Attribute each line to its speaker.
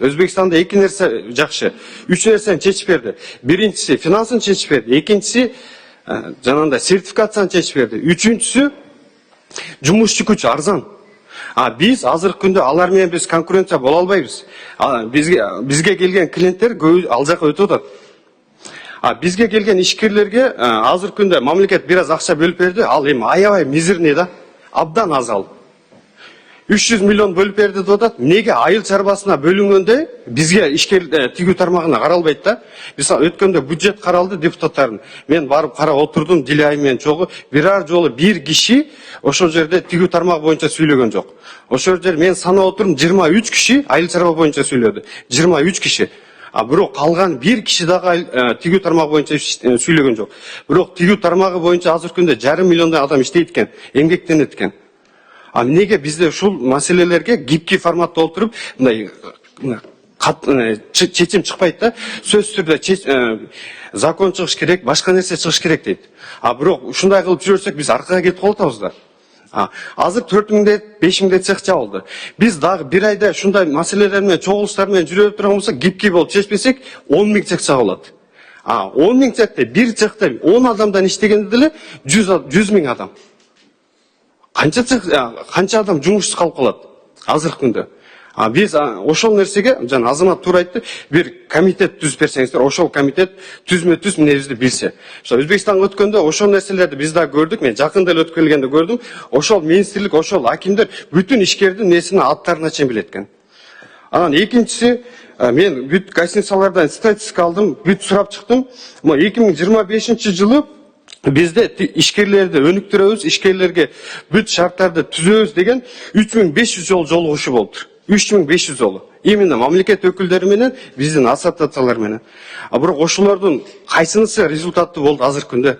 Speaker 1: Өзбекстанда эки нерсе жакшы. Үч нерсени чечип берди. Биринчиси финансын чечип берди. Экинчиси жанагындай сертификацияны чечип берди. Үчүнчүсү жумушчу күч арзан. Биз азыркы күндө алар менен биз конкуренция боло албайбыз. Бизге келген клиенттер ал жака өтүп атат. Бизге келген ишкерлерге азыркы күндө мамлекет бир аз акча бөлүп берди. Ал эми аябай мизерный да. Абдан аз ал. 300 миллион бөлүп берди деп атат. Неге айыл чарбасына бөлүнгөндө бизге ишкер тигүү тармагына каралбайт да? Мисалы өткөндө бюджет каралды депутаттардын. Мен барып карап отурдум Дилай менен чогуу. Бирар жолу бир киши ошол жерде тигүү тармак боюнча сүйлөгөн жок. Ошол жерде мен санап отурдум 23 киши айыл чарба боюнча сүйлөдү. 23 киши. Бирок калган бир киши дагы тигүү тармагы боюнча сүйлөгөн жок. Бирок тигүү тармагы боюнча азыркы күндө 1,5 миллиондой адам иштейт экен, эмгектенет экен. Неге бизде ушул маселелерге гибкий форматта отуруп, мындай чечим чыкпайт да? Сөзсүз түрдө закон чыгыш керек, башка нерсе чыгыш керек дейт. Бирок ушундай кылып жүрсөк биз аркага кетип калып атабыз да. Азыр 4000 5000 цех жабылды. Биз дагы бир айда ушундай маселелер менен, чогулуштар менен жүрүп турган болсок, гибкий болуп чечпесек, 10 000 цех жабылат. 10 000 цехте бир цехте 10 адамдан иштегенде деле 100 000 адам. Канча адам жумушсуз калып калат азыркы күндө. Биз ошол нерсеге жана Азамат туура айтты, бир комитет түзүп берсеңиздер, ошол комитет түзмө-түз эмнебизди билсе. Өзбекстанга өткөндө ошол нерселерди биз да көрдүк, мен жакында эле өтүп келгенде көрдүм. Ошол министрлик, ошол акимдер бүтүн ишкердин несини аттарына чейин билет экен. Анан экинчиси, мен бүт гостиницалардан статистика алдым, бүт сурап чыктым. 2025-жылы бизде ишкерлерди өнүктүрөбүз, ишкерлерге бүт шарттарды түзөбүз деген 3500 жолугушуу болуптур. 3500 жолу. Именно мамлекет өкүлдөрү менен, биздин ассоциациялар менен. Бирок ошолордун кайсынысы результаттуу болду азыркы күндө?